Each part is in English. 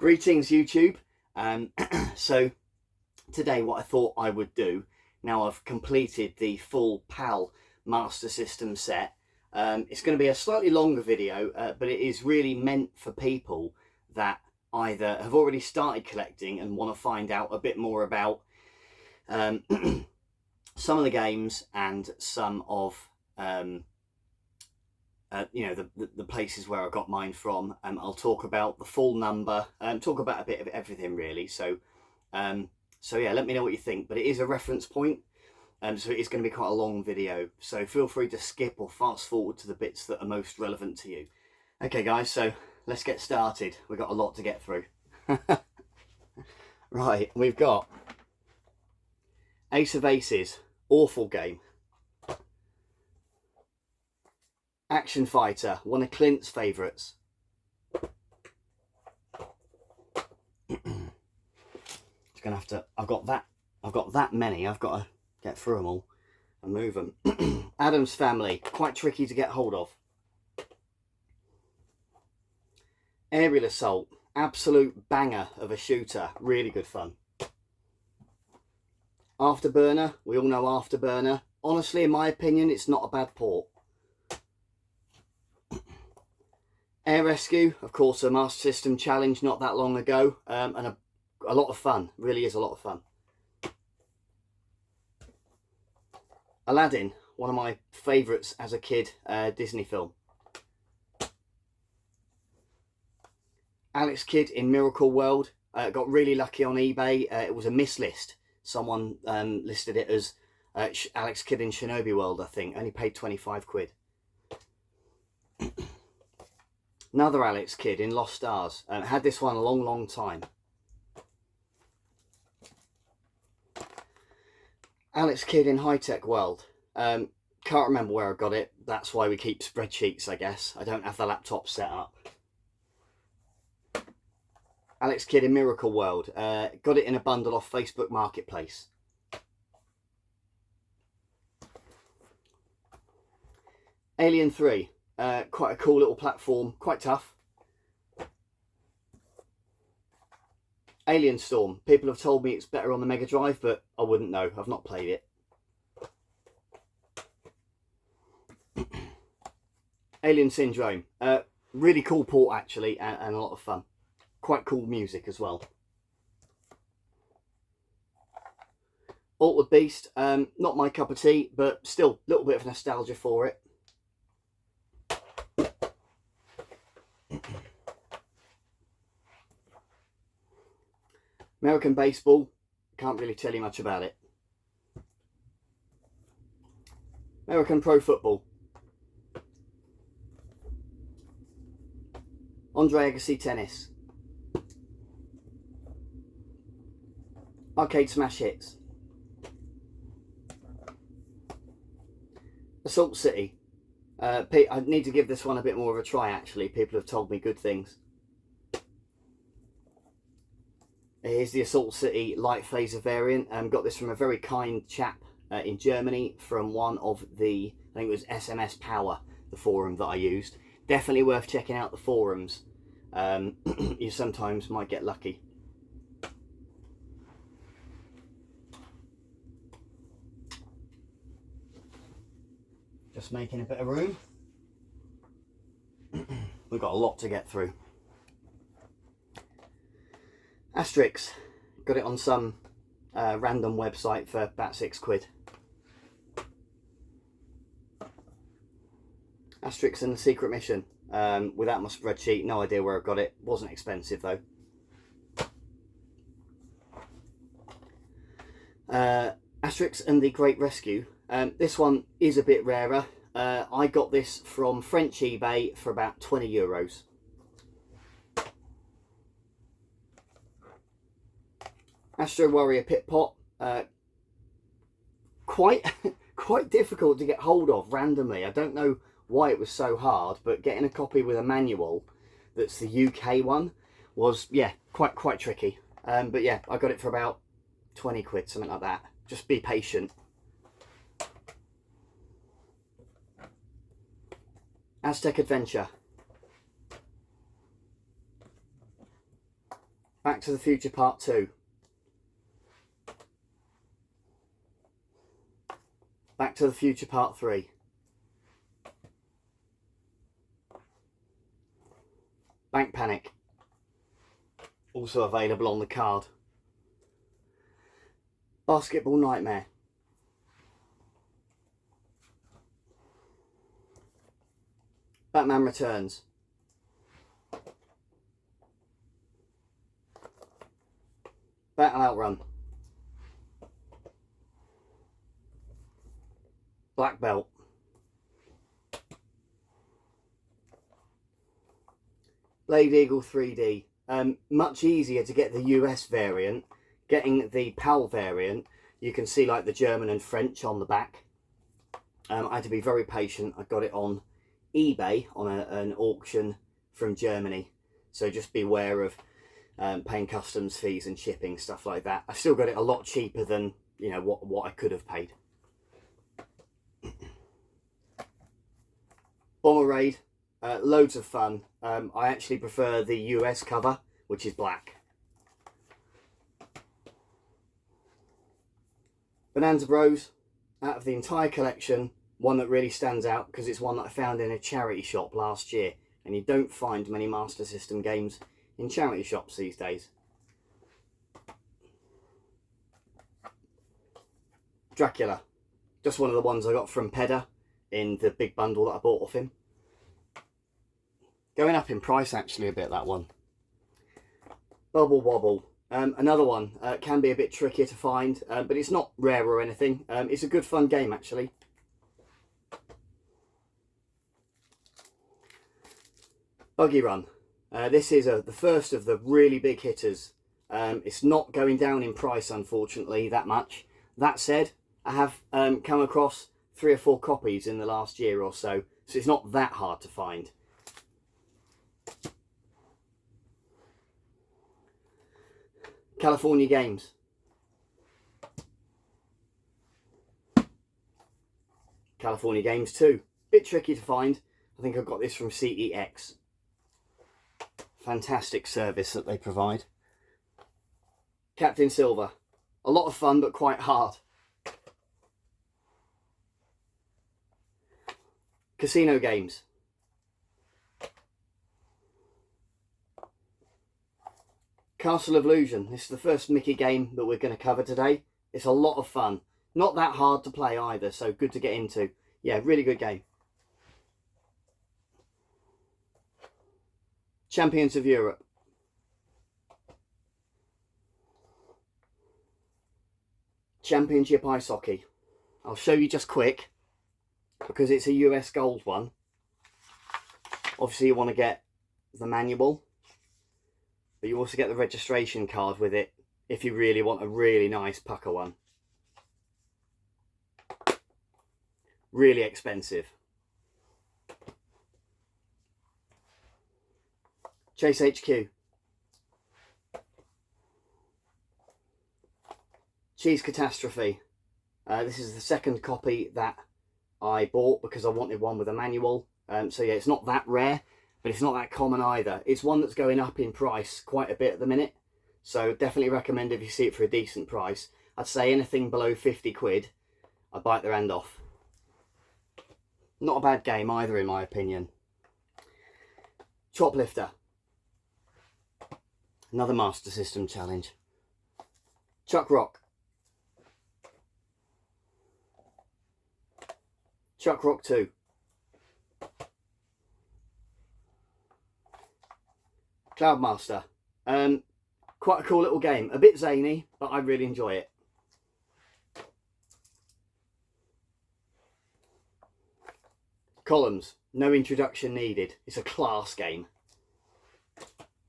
Greetings YouTube. So today what I thought I would do, now I've completed the full PAL Master System set, it's going to be a slightly longer video, but it is really meant for people that either have already started collecting and want to find out a bit more about some of the games and some of the places where I got mine from. I'll talk about the full number, talk about a bit of everything really. So yeah, let me know what you think, but it is a reference point, so it is going to be quite a long video, so feel free to skip or fast forward to the bits that are most relevant to you. Okay guys, so let's get started. We've got a lot to get through. Right, we've got Ace of Aces, awful game. Action Fighter, one of Clint's favourites. Just gonna have to, I've got that many, I've got to get through them all and move them. Adam's Family, quite tricky to get hold of. Aerial Assault, absolute banger of a shooter, really good fun. Afterburner, we all know Afterburner. Honestly, in my opinion, it's not a bad port. Air Rescue, of course, a Master System challenge not that long ago, and a lot of fun, really is a lot of fun. Aladdin, one of my favourites as a kid, Disney film. Alex Kidd in Miracle World, got really lucky on eBay. It was a mislist. Someone listed it as Alex Kidd in Shinobi World, I think. Only paid 25 quid. Another Alex Kidd in Lost Stars. Had this one a long time. Alex Kidd in High Tech World. Can't remember where I got it. That's why we keep spreadsheets, I guess. I don't have the laptop set up. Alex Kidd in Miracle World. Got it in a bundle off Facebook Marketplace. Alien 3. Quite a cool little platform, quite tough. Alien Storm. People have told me it's better on the Mega Drive, but I wouldn't know. I've not played it. Alien Syndrome. Really cool port actually, and a lot of fun. Quite cool music as well. Altered Beast. Not my cup of tea, but still a little bit of nostalgia for it. American Baseball, can't really tell you much about it. American Pro Football. Andre Agassi Tennis. Arcade Smash Hits. Assault City. I need to give this one a bit more of a try actually. People have told me good things. Here's the Assault City Light Phaser variant. Got this from a very kind chap in Germany from one of the, I think it was SMS Power, the forum that I used. Definitely worth checking out the forums. You sometimes might get lucky. Just making a bit of room. We've got a lot to get through. Asterix, got it on some random website for about 6 quid. Asterix and the Secret Mission, without my spreadsheet, no idea where I got it. Wasn't expensive though. Asterix and the Great Rescue. This one is a bit rarer. I got this from French eBay for about 20 euros. Astro Warrior Pit Pot, quite difficult to get hold of randomly. I don't know why it was so hard, but getting a copy with a manual that's the UK one was, yeah, quite tricky. But yeah, I got it for about 20 quid, something like that. Just be patient. Aztec Adventure. Back to the Future Part 2. Back to the Future Part 3. Bank Panic. Also available on the card. Basketball Nightmare. Batman Returns. Battle Outrun. Black Belt. Blade Eagle 3D. Much easier to get the US variant. Getting the PAL variant, you can see like the German and French on the back. I had to be very patient. I got it on eBay on an auction from Germany. So just beware of paying customs fees and shipping, stuff like that. I still got it a lot cheaper than, you know, what I could have paid. Bomber Raid, loads of fun. I actually prefer the US cover, which is black. Bonanza Bros, out of the entire collection, one that really stands out because it's one that I found in a charity shop last year, and you don't find many Master System games in charity shops these days. Dracula, just one of the ones I got from Pedder in the big bundle that I bought off him. Going up in price actually a bit, that one. Bubble Wobble, another one, can be a bit trickier to find, but it's not rare or anything. It's a good fun game actually. Buggy Run. This is the first of the really big hitters. It's not going down in price, unfortunately, that much. That said, I have come across 3 or 4 copies in the last year or so, so it's not that hard to find. California Games. California Games 2. Bit tricky to find. I think I got this from CEX. Fantastic service that they provide. Captain Silver. A lot of fun, but quite hard. Casino Games. Castle of Illusion. This is the first Mickey game that we're going to cover today. It's a lot of fun. Not that hard to play either, so good to get into. Yeah, really good game. Champions of Europe. Championship Ice Hockey. I'll show you just quick, because it's a US gold one. Obviously you want to get the manual, but you also get the registration card with it if you really want a really nice pucker one. Really expensive. Chase HQ. Cheese Catastrophe. This is the second copy that I bought because I wanted one with a manual. So yeah, it's not that rare, but it's not that common either. It's one that's going up in price quite a bit at the minute. So definitely recommend if you see it for a decent price. I'd say anything below 50 quid, I'd bite their hand off. Not a bad game either in my opinion. Choplifter. Another Master System challenge. Chuck Rock. Chuck Rock 2. Cloudmaster. Quite a cool little game. A bit zany, but I really enjoy it. Columns. No introduction needed. It's a class game.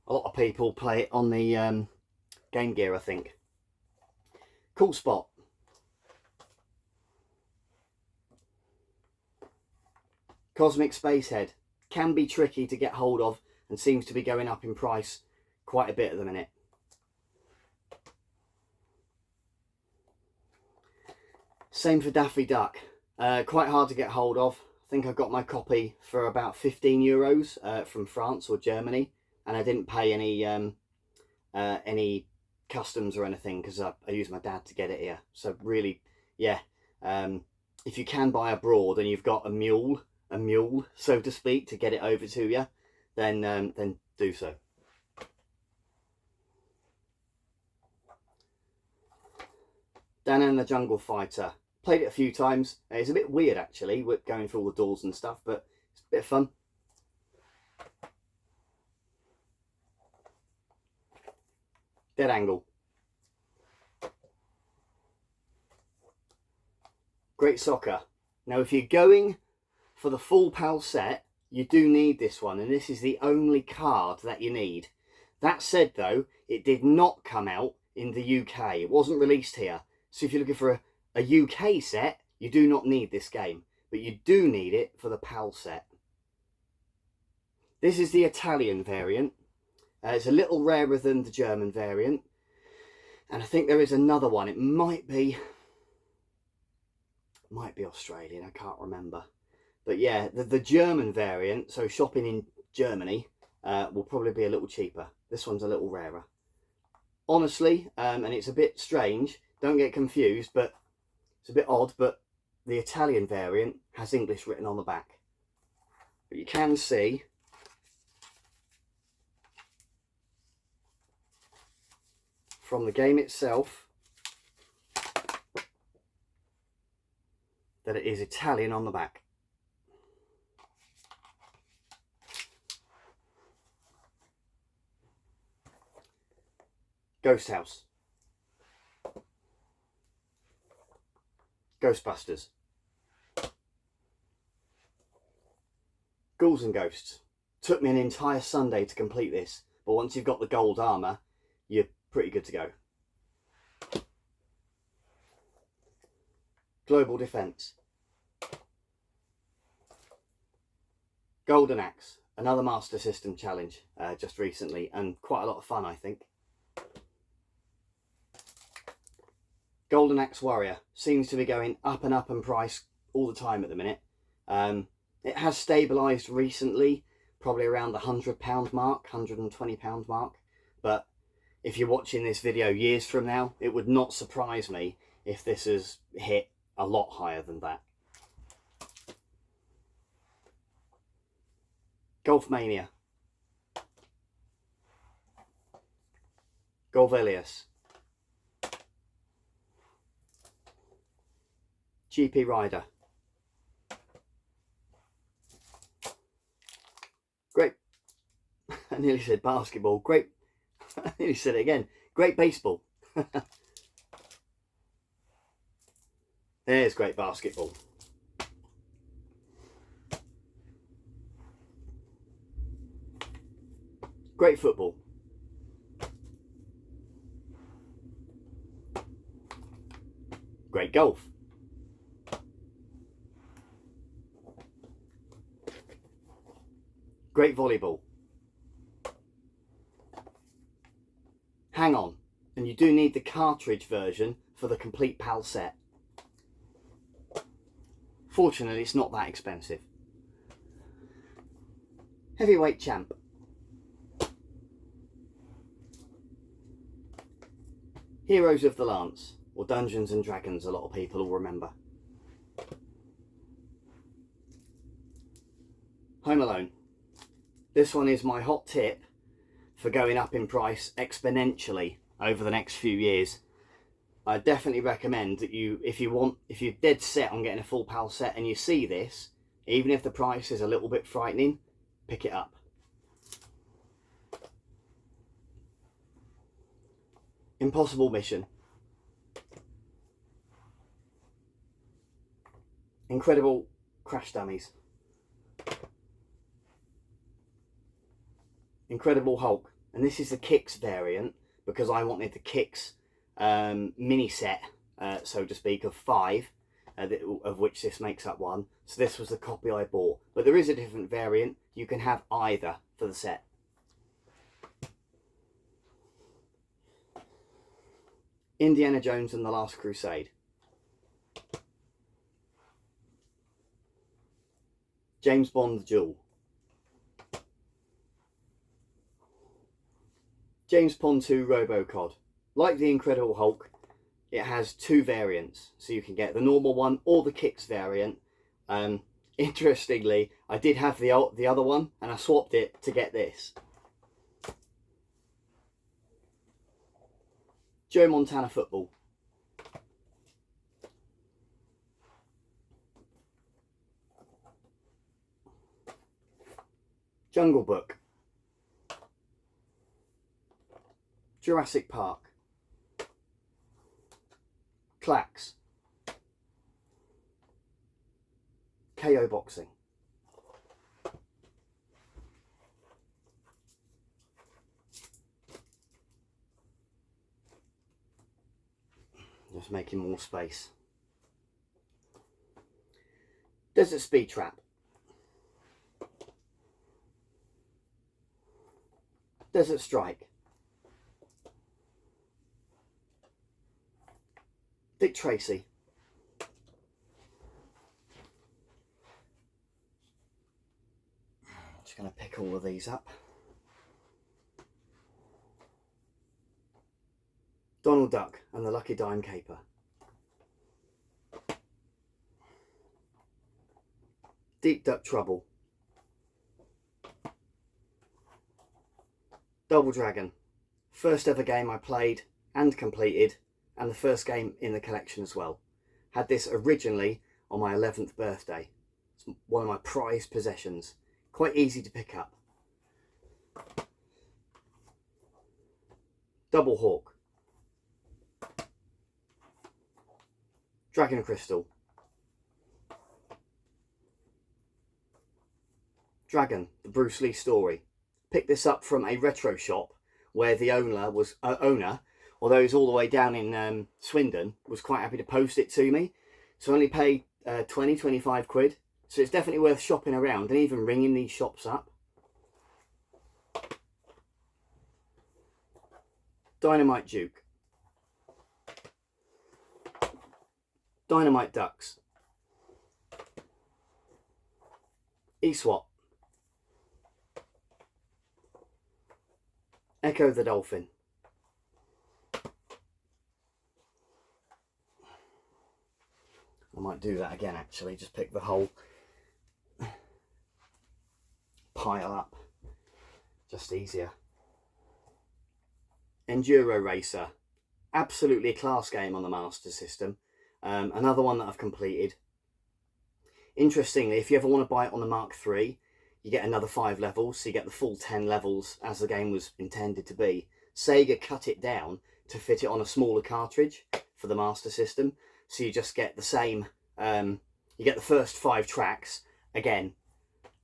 A lot of people play it on the Game Gear, I think. Cool Spot. Cosmic Spacehead. Can be tricky to get hold of and seems to be going up in price quite a bit at the minute. Same for Daffy Duck. Quite hard to get hold of. I think I got my copy for about 15 euros from France or Germany, and I didn't pay any any customs or anything, because I use my dad to get it here. So really, yeah, if you can buy abroad and you've got a mule, so to speak, to get it over to you, then do so. Dan and the Jungle Fighter. Played it a few times. It's a bit weird actually, with going through all the doors and stuff, but it's a bit of fun. Dead Angle. Great Soccer. Now if you're going for the full PAL set, you do need this one, and this is the only card that you need. That said though, it did not come out in the UK. It wasn't released here. So if you're looking for a UK set, you do not need this game, but you do need it for the PAL set. This is the Italian variant. It's a little rarer than the German variant, and I think there is another one. It might be Australian, I can't remember. But yeah, the German variant, so shopping in Germany, will probably be a little cheaper. This one's a little rarer. Honestly, and it's a bit strange, don't get confused, but it's a bit odd, but the Italian variant has English written on the back. But you can see from the game itself that it is Italian on the back. Ghost House. Ghostbusters. Ghouls and Ghosts. Took me an entire Sunday to complete this, but once you've got the gold armour, you're pretty good to go. Global Defence. Golden Axe, another Master System challenge just recently, and quite a lot of fun, I think. Golden Axe Warrior seems to be going up and up in price all the time at the minute. It has stabilised recently, probably around the £100 mark, £120 mark, but if you're watching this video years from now, it would not surprise me if this has hit a lot higher than that. Golf Mania. Golvelius. GP Rider. Great. I nearly said basketball. Great. I nearly said it again. Great Baseball. There's Great Basketball. Great Football. Great Golf. Great Volleyball. Hang on, and you do need the cartridge version for the complete PAL set. Fortunately, it's not that expensive. Heavyweight Champ. Heroes of the Lance, or Dungeons and Dragons, a lot of people will remember. Home Alone. This one is my hot tip for going up in price exponentially over the next few years. I definitely recommend that if you're dead set on getting a full PAL set and you see this, even if the price is a little bit frightening, pick it up. Impossible Mission. Incredible Crash Dummies. Incredible Hulk, and this is the Kicks variant because I wanted the Kicks mini set, so to speak, of 5, of which this makes up one. So this was the copy I bought, but there is a different variant. You can have either for the set. Indiana Jones and the Last Crusade. James Bond: The Duel. James Pond 2 Robocod. Like the Incredible Hulk, it has two variants, so you can get the normal one or the Kicks variant. Interestingly, I did have the other one, and I swapped it to get this. Joe Montana Football. Jungle Book. Jurassic Park. Clacks. KO Boxing. Just making more space. Desert Speed Trap. Desert Strike. Dick Tracy. Just going to pick all of these up. Donald Duck and the Lucky Dime Caper. Deep Duck Trouble. Double Dragon. First ever game I played and completed, and the first game in the collection as well. Had this originally on my 11th birthday. It's one of my prized possessions. Quite easy to pick up. Double Hawk. Dragon Crystal. Dragon, the Bruce Lee story. Picked this up from a retro shop where the owner was although he's all the way down in Swindon, was quite happy to post it to me. So I only paid 25 quid. So it's definitely worth shopping around and even ringing these shops up. Dynamite Duke. Dynamite Ducks. E-Swap. Echo the Dolphin. I might do that again actually, just pick the whole pile up, just easier. Enduro Racer, absolutely a class game on the Master System. Another one that I've completed. Interestingly, if you ever want to buy it on the Mark III, you get another 5 levels, so you get the full 10 levels as the game was intended to be. Sega cut it down to fit it on a smaller cartridge for the Master System, so you just get the same, you get the first 5 tracks again,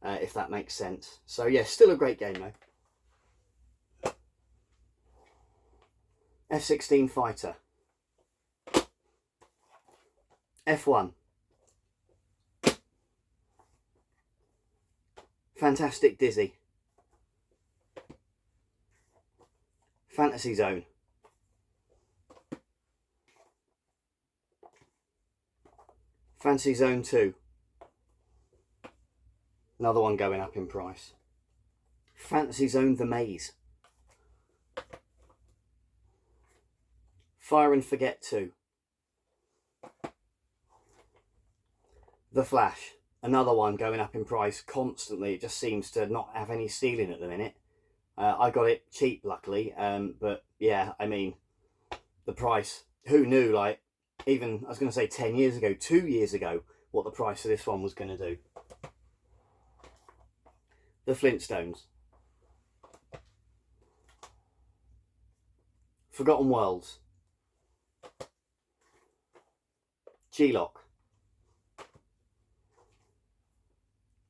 if that makes sense. So yeah, still a great game though. F-16 Fighter. F1. Fantastic Dizzy. Fantasy Zone. Fantasy Zone 2. Another one going up in price. Fantasy Zone The Maze. Fire and Forget 2. The Flash. Another one going up in price constantly. It just seems to not have any ceiling at the minute. I got it cheap, luckily. But yeah, I mean, the price. Who knew, like, even, I was going to say 10 years ago, 2 years ago, what the price of this one was going to do. The Flintstones. Forgotten Worlds. G-Lock.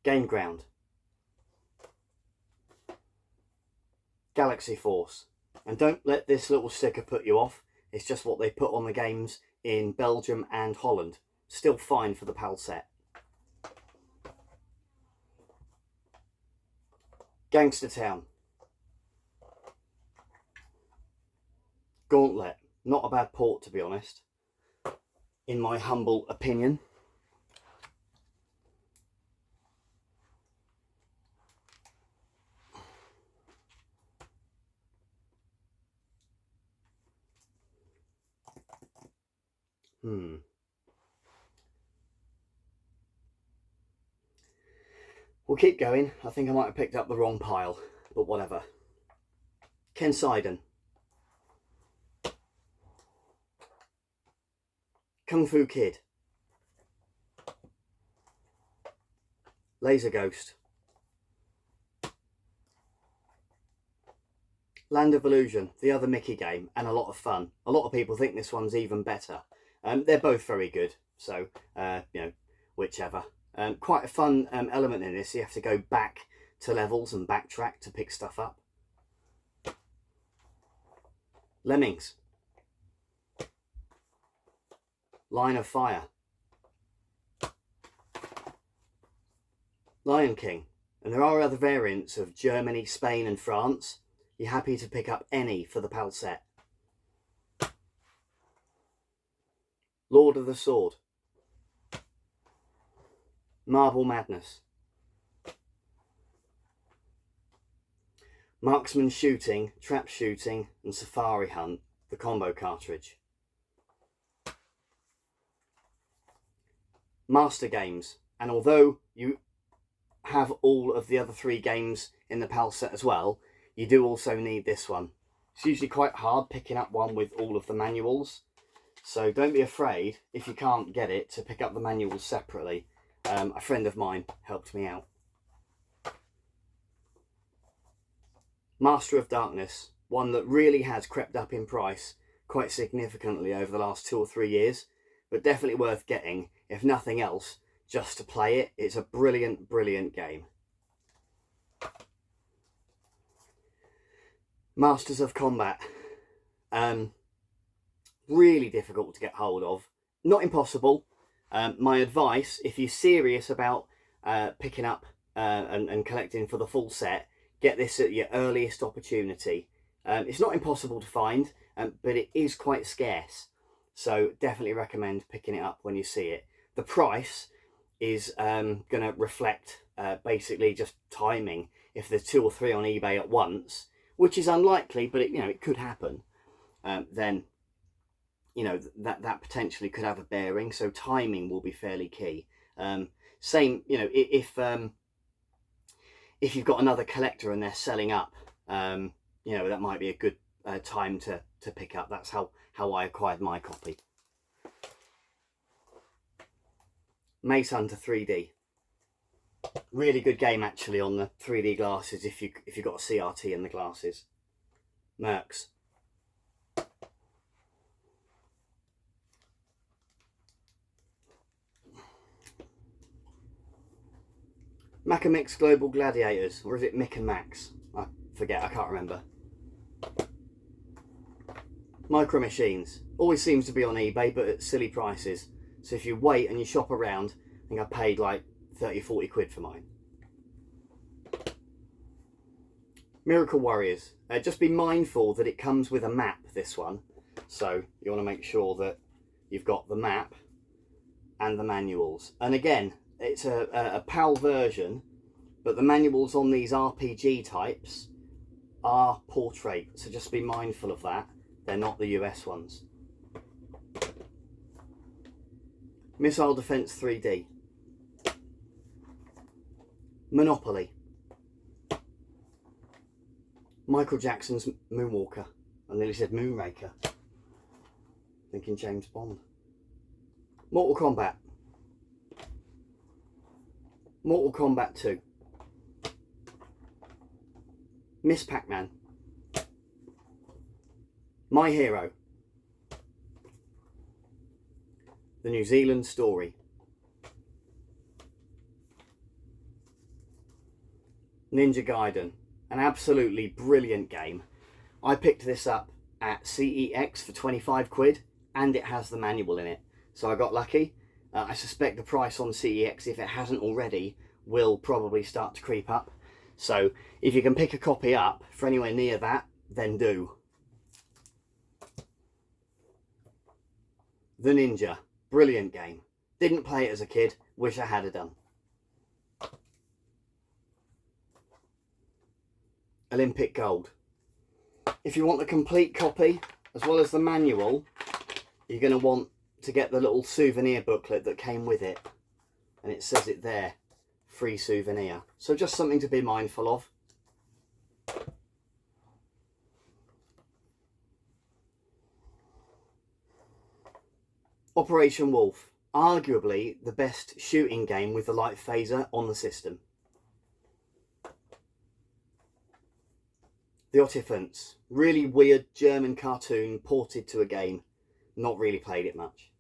Game Ground. Galaxy Force. And don't let this little sticker put you off. It's just what they put on the games in Belgium and Holland. Still fine for the PAL set. Gangster Town. Gauntlet. Not a bad port, to be honest, in my humble opinion. We'll keep going. I think I might have picked up the wrong pile, but whatever. Ken Sidon. Kung Fu Kid. Laser Ghost. Land of Illusion, the other Mickey game, and a lot of fun. A lot of people think this one's even better. They're both very good, so, you know, whichever. Quite a fun element in this. You have to go back to levels and backtrack to pick stuff up. Lemmings. Line of Fire. Lion King. And there are other variants of Germany, Spain and France. You're happy to pick up any for the PAL set. Lord of the Sword. Marble Madness. Marksman Shooting, Trap Shooting and Safari Hunt, the combo cartridge. Master Games. And although you have all of the other 3 games in the PAL set as well, you do also need this one. It's usually quite hard picking up one with all of the manuals, so don't be afraid if you can't get it to pick up the manuals separately. A friend of mine helped me out. Master of Darkness, one that really has crept up in price quite significantly over the last 2 or 3 years, but definitely worth getting, if nothing else, just to play it. It's a brilliant, brilliant game. Masters of Combat. Really difficult to get hold of. Not impossible. My advice, if you're serious about picking up and collecting for the full set, get this at your earliest opportunity. It's not impossible to find, but it is quite scarce. So definitely recommend picking it up when you see it. The price is going to reflect basically just timing. If there's 2 or 3 on eBay at once, which is unlikely, but it, you know, it could happen, then, you know, that potentially could have a bearing. So timing will be fairly key. Same, you know, if you've got another collector and they're selling up, you know, that might be a good time to pick up. That's how I acquired my copy. Maze Hunter 3D. Really good game actually on the 3D glasses if you've got a CRT in the glasses. Mercs. Mac and Mix Global Gladiators, or is it Mick and Max? I forget, I can't remember. Micro Machines. Always seems to be on eBay, but at silly prices. So if you wait and you shop around, I think I paid like 30-40 quid for mine. Miracle Warriors. Just be mindful that it comes with a map, this one. So you want to make sure that you've got the map and the manuals. And again, it's a PAL version, but the manuals on these RPG types are portrait. So just be mindful of that. They're not the US ones. Missile Defense 3D. Monopoly. Michael Jackson's Moonwalker. I nearly said Moonraker. Thinking James Bond. Mortal Kombat. Mortal Kombat 2. Miss Pac-Man. My Hero. The New Zealand Story. Ninja Gaiden. An absolutely brilliant game. I picked this up at CEX for 25 quid and it has the manual in it. So I got lucky. I suspect the price on CEX, if it hasn't already, will probably start to creep up. So if you can pick a copy up for anywhere near that, then do. The Ninja. Brilliant game. Didn't play it as a kid. Wish I had done. Olympic Gold. If you want the complete copy, as well as the manual, you're going to want to get the little souvenir booklet that came with it, and it says it there, free souvenir. So just something to be mindful of. Operation Wolf, arguably the best shooting game with the light phaser on the system. The Otifants, really weird German cartoon ported to a game. Not really played it much.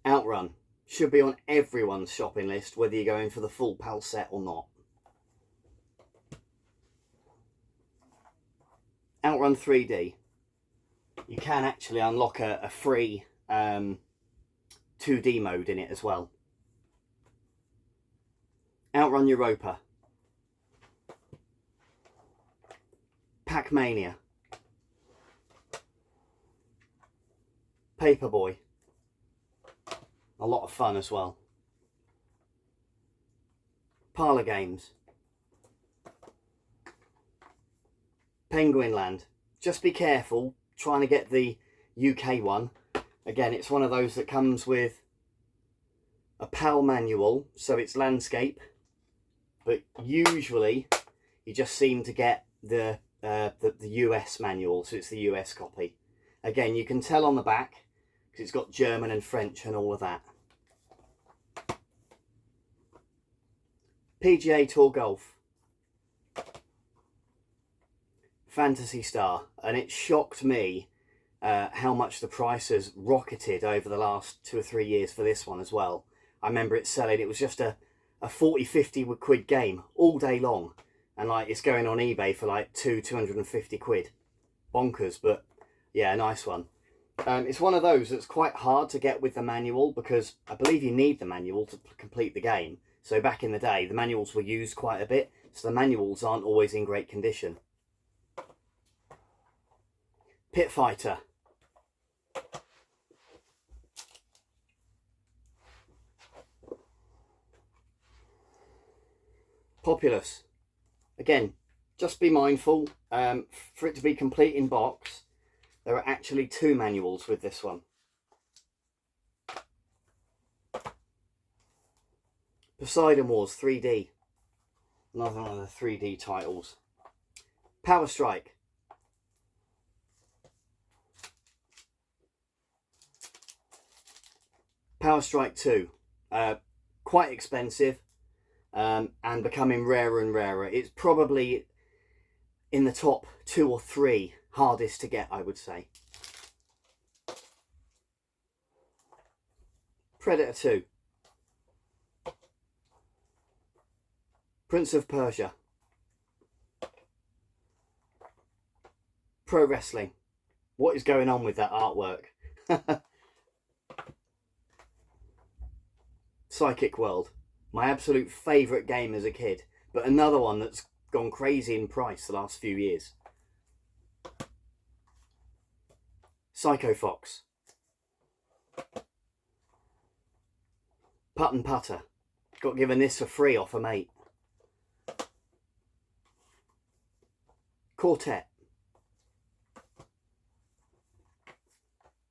Outrun, should be on everyone's shopping list, whether you're going for the full PAL set or not. Outrun 3D. You can actually unlock a free 2D mode in it as well. Outrun Europa. Pac-Mania. Paperboy. A lot of fun as well. Parlour games. Penguin Land. Just be careful trying to get the UK one. Again, it's one of those that comes with a PAL manual, so it's landscape, but usually you just seem to get the US manual, so it's the US copy. Again, you can tell on the back because it's got German and French and all of that. PGA Tour Golf. Fantasy Star, and it shocked me how much the price has rocketed over the last 2 or 3 years for this one as well. I remember it selling, it was just a 40-50 quid game all day long, and like it's going on eBay for like 250 quid. Bonkers, but yeah, a nice one. It's one of those that's quite hard to get with the manual, because I believe you need the manual to complete the game. So back in the day, the manuals were used quite a bit, so the manuals aren't always in great condition. Pit Fighter. Populous. Again, just be mindful, for it to be complete in box, there are actually 2 manuals with this one. Poseidon Wars 3D. Another one of the 3D titles. Power Strike. Power Strike 2, quite expensive and becoming rarer and rarer. It's probably in the top 2 or 3 hardest to get, I would say. Predator 2. Prince of Persia. Pro Wrestling. What is going on with that artwork? Psychic World, my absolute favourite game as a kid, but another one that's gone crazy in price the last few years. Psycho Fox. Putt and Putter. Got given this for free off a mate. Quartet.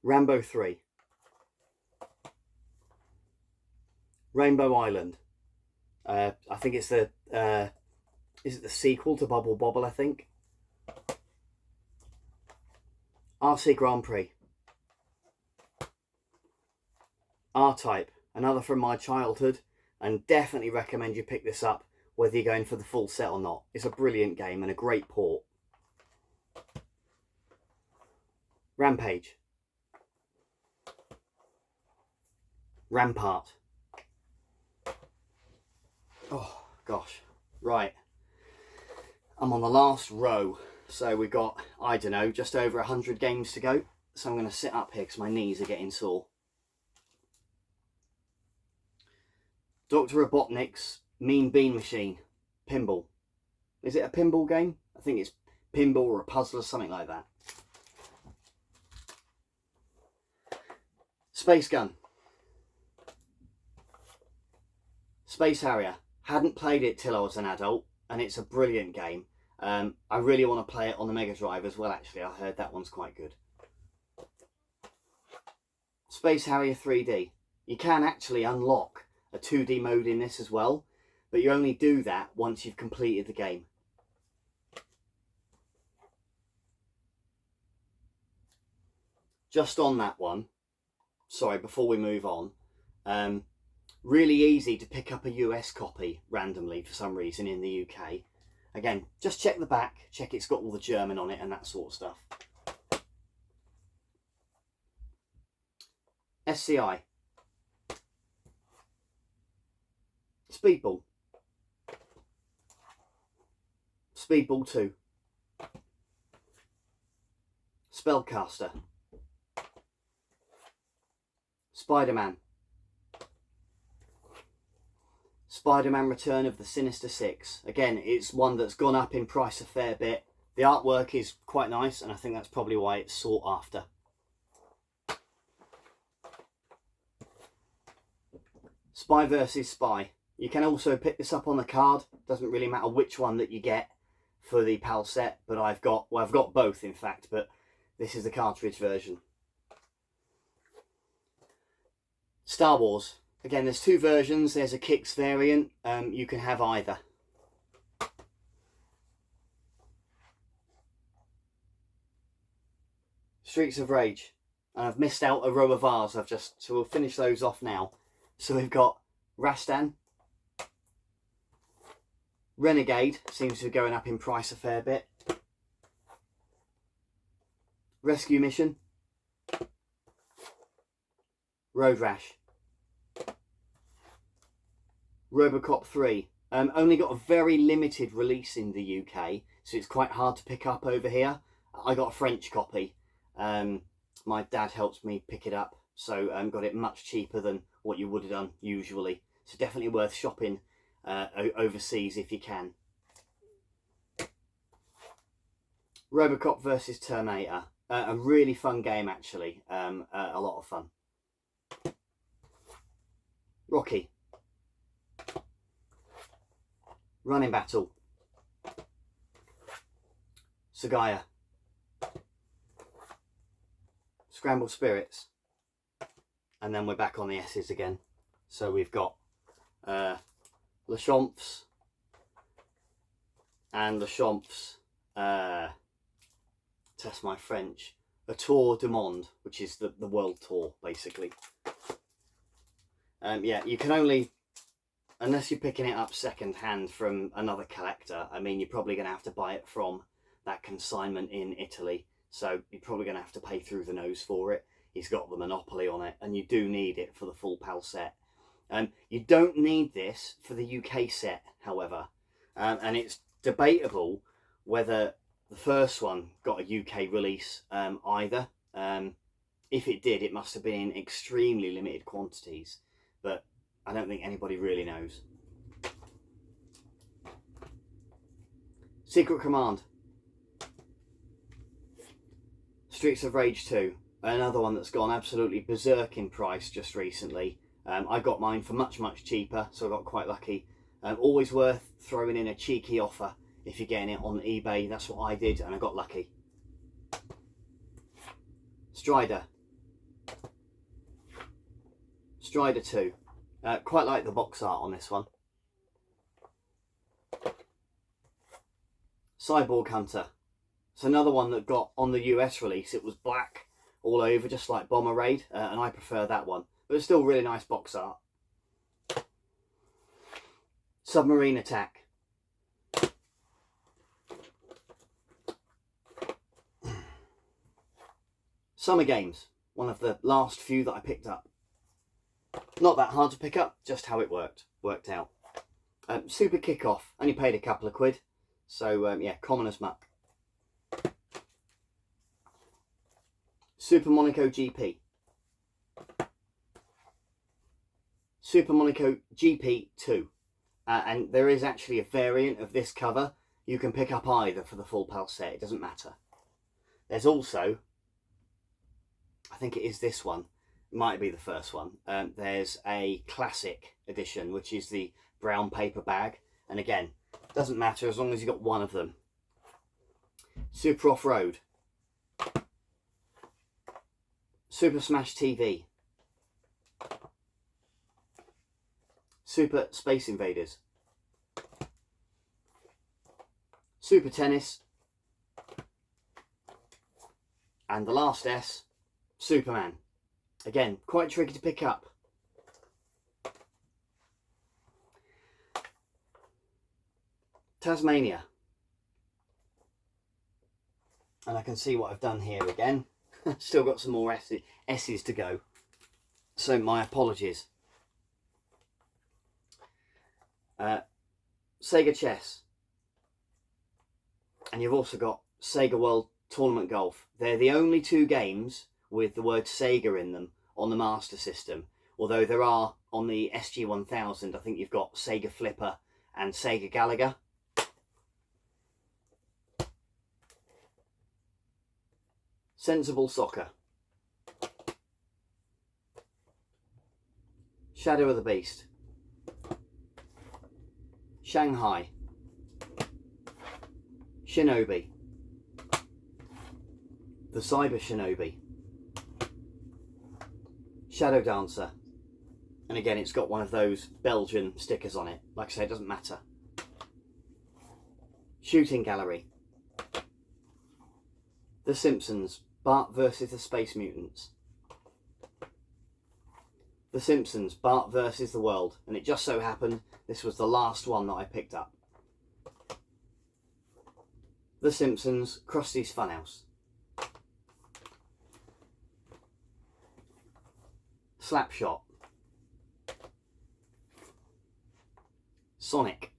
Rambo 3. Rainbow Island. I think it's the is it the sequel to Bubble Bobble, I think. RC Grand Prix. R-Type, another from my childhood, and definitely recommend you pick this up whether you're going for the full set or not. It's a brilliant game and a great port. Rampage. Rampart. Oh gosh, right, I'm on the last row, so we've got, I don't know, just over 100 games to go, so I'm going to sit up here because my knees are getting sore. Dr. Robotnik's Mean Bean Machine. Pinball. Is it a pinball game? I think it's pinball or a puzzle or something like that. Space Gun. Space Harrier. Hadn't played it till I was an adult, and it's a brilliant game. I really want to play it on the Mega Drive as well, actually. I heard that one's quite good. Space Harrier 3D. You can actually unlock a 2D mode in this as well, but you only do that once you've completed the game. Just on that one, sorry, before we move on, really easy to pick up a US copy randomly for some reason in the UK. Again, just check the back, check it's got all the German on it and that sort of stuff. SCI. Speedball. Speedball 2. Spellcaster. Spider-Man. Spider-Man Return of the Sinister Six. Again, it's one that's gone up in price a fair bit. The artwork is quite nice, and I think that's probably why it's sought after. Spy vs Spy. You can also pick this up on the card. Doesn't really matter which one that you get for the PAL set, but I've got both in fact, but this is the cartridge version. Star Wars. Again, there's two versions. There's a Kicks variant. You can have either. Streets of Rage. And I've missed out a row of R's. So we'll finish those off now. So we've got Rastan. Renegade seems to be going up in price a fair bit. Rescue Mission. Road Rash. Robocop 3. Only got a very limited release in the UK, so it's quite hard to pick up over here. I got a French copy. My dad helped me pick it up, so got it much cheaper than what you would have done usually. So definitely worth shopping overseas if you can. Robocop versus Terminator. A really fun game actually. A lot of fun. Rocky. Running Battle. Sagaya. Scrambled Spirits. And then we're back on the S's again. So we've got Lachamps and Lachamps, test my French, a Tour du Monde, which is the world tour basically. Yeah, you can only, unless you're picking it up second hand from another collector, I mean, you're probably going to have to buy it from that consignment in Italy. So you're probably going to have to pay through the nose for it. He's got the monopoly on it, and you do need it for the full PAL set. You don't need this for the UK set, however. And it's debatable whether the first one got a UK release either. If it did, it must have been in extremely limited quantities. But I don't think anybody really knows. Secret Command. Streets of Rage 2. Another one that's gone absolutely berserk in price just recently. I got mine for much, much cheaper, so I got quite lucky. Always worth throwing in a cheeky offer if you're getting it on eBay. That's what I did, and I got lucky. Strider. Strider 2. Quite like the box art on this one. Cyborg Hunter. It's another one that got on the US release. It was black all over, just like Bomber Raid, and I prefer that one. But it's still really nice box art. Submarine Attack. Summer Games. One of the last few that I picked up. Not that hard to pick up, just how it worked out. Super Kickoff. Only paid a couple of quid. So yeah, common as muck. Super Monaco GP. Super Monaco GP 2. And there is actually a variant of this cover. You can pick up either for the full PAL set, it doesn't matter. There's also, I think it is this one, it might be the first one. There's a classic edition, which is the brown paper bag. And again, doesn't matter as long as you've got one of them. Super Off-Road. Super Smash TV. Super Space Invaders. Super Tennis. And the last S, Superman. Again, quite tricky to pick up. Tasmania. And I can see what I've done here again. Still got some more S's to go. So my apologies. Sega Chess. And you've also got Sega World Tournament Golf. They're the only two games with the word Sega in them on the Master System. Although there are, on the SG-1000, I think you've got Sega Flipper and Sega Gallagher. Sensible Soccer. Shadow of the Beast. Shanghai. Shinobi. The Cyber Shinobi. Shadow Dancer. And again, it's got one of those Belgian stickers on it. Like I say, it doesn't matter. Shooting Gallery. The Simpsons. Bart versus the Space Mutants. The Simpsons. Bart versus the World. And it just so happened this was the last one that I picked up. The Simpsons. Krusty's Funhouse. Slapshot. Sonic.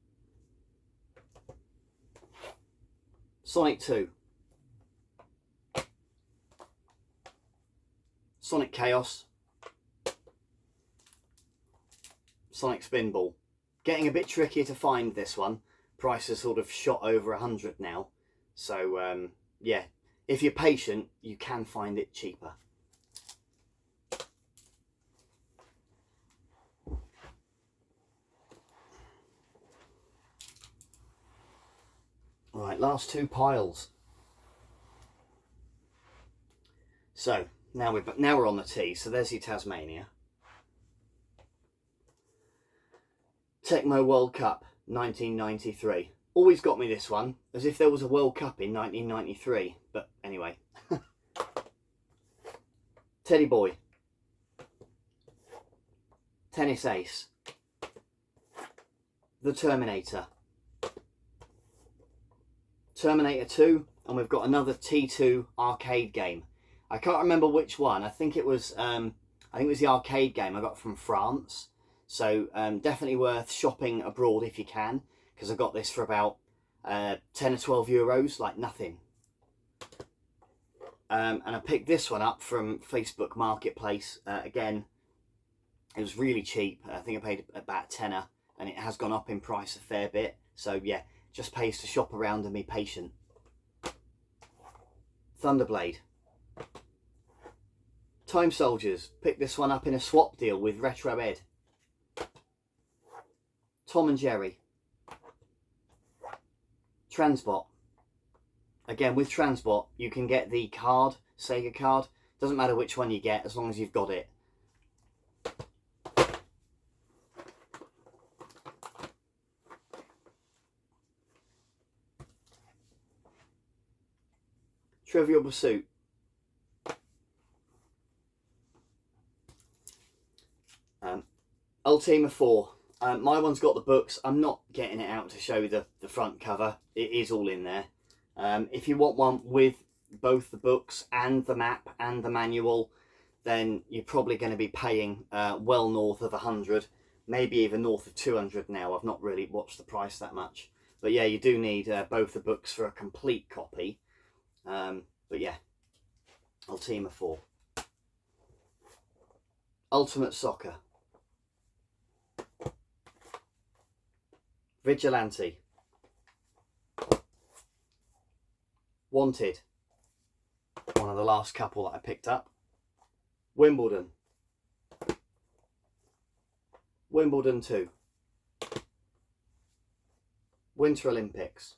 Sonic 2. Sonic Chaos. Sonic Spinball. Getting a bit trickier to find this one. Price has sort of shot over 100 now. So yeah, if you're patient, you can find it cheaper. Right, last two piles. So now we're on the T. So there's your Tasmania. Tecmo World Cup 1993. Always got me this one, as if there was a World Cup in 1993. But anyway. Teddy Boy. Tennis Ace. The Terminator. Terminator 2, and we've got another T2 arcade game. I can't remember which one. I think it was the arcade game I got from France. So definitely worth shopping abroad if you can, because I got this for about 10 or 12 euros, like nothing. And I picked this one up from Facebook Marketplace. Again, it was really cheap. I think I paid about a tenner, and it has gone up in price a fair bit. So yeah, just pays to shop around and be patient. Thunderblade. Time Soldiers. Picked this one up in a swap deal with Retro Ed. Tom and Jerry. Transbot. Again, with Transbot, you can get the card, Sega card. Doesn't matter which one you get, as long as you've got it. Trivial Pursuit. Ultima 4. My one's got the books. I'm not getting it out to show you the front cover. It is all in there. If you want one with both the books and the map and the manual, then you're probably going to be paying well north of 100, maybe even north of 200 now. I've not really watched the price that much. But yeah, you do need both the books for a complete copy. But yeah, Ultima 4. Ultimate Soccer. Vigilante. Wanted. One of the last couple that I picked up. Wimbledon. Wimbledon 2. Winter Olympics.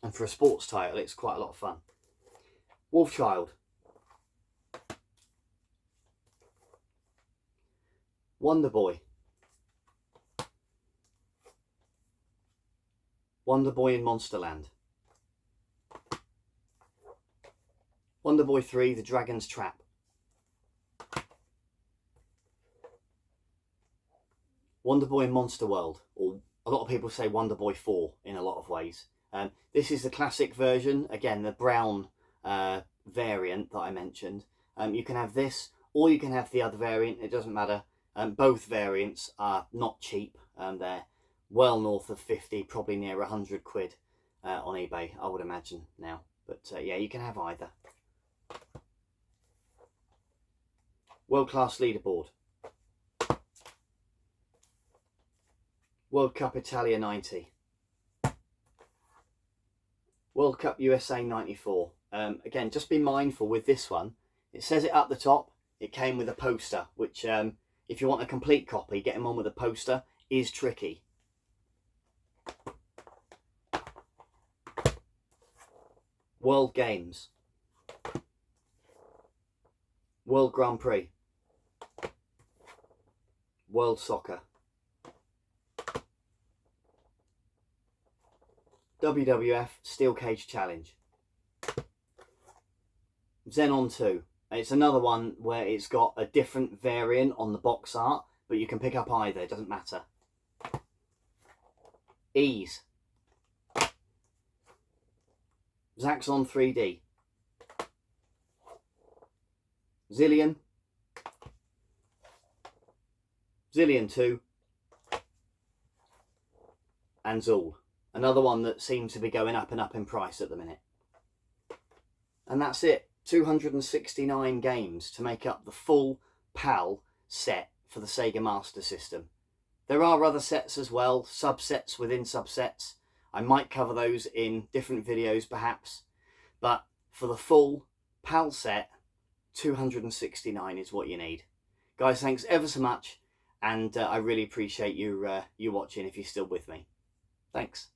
And for a sports title, it's quite a lot of fun. Wolfchild. Wonder Boy. Wonder Boy in Monsterland. Wonder Boy 3, The Dragon's Trap. Wonder Boy in Monster World, or a lot of people say Wonder Boy 4 in a lot of ways. This is the classic version, again the brown variant that I mentioned. You can have this, or you can have the other variant, it doesn't matter. Both variants are not cheap, they're well north of 50, probably near 100 quid on eBay, I would imagine now. But yeah, you can have either. World Class Leaderboard. World Cup Italia 90. World Cup USA 94. Again, just be mindful with this one. It says it up the top. It came with a poster, which if you want a complete copy, getting one with a poster is tricky. World Games. World Grand Prix. World Soccer. WWF Steel Cage Challenge. Xenon 2. It's another one where it's got a different variant on the box art, but you can pick up either, it doesn't matter. Ease. Zaxxon 3D. Zillion. Zillion 2. And Zool. Another one that seems to be going up and up in price at the minute. And that's it. 269 games to make up the full PAL set for the Sega Master System. There are other sets as well, subsets within subsets. I might cover those in different videos perhaps. But for the full PAL set, 269 is what you need. Guys, thanks ever so much. And I really appreciate you watching if you're still with me. Thanks.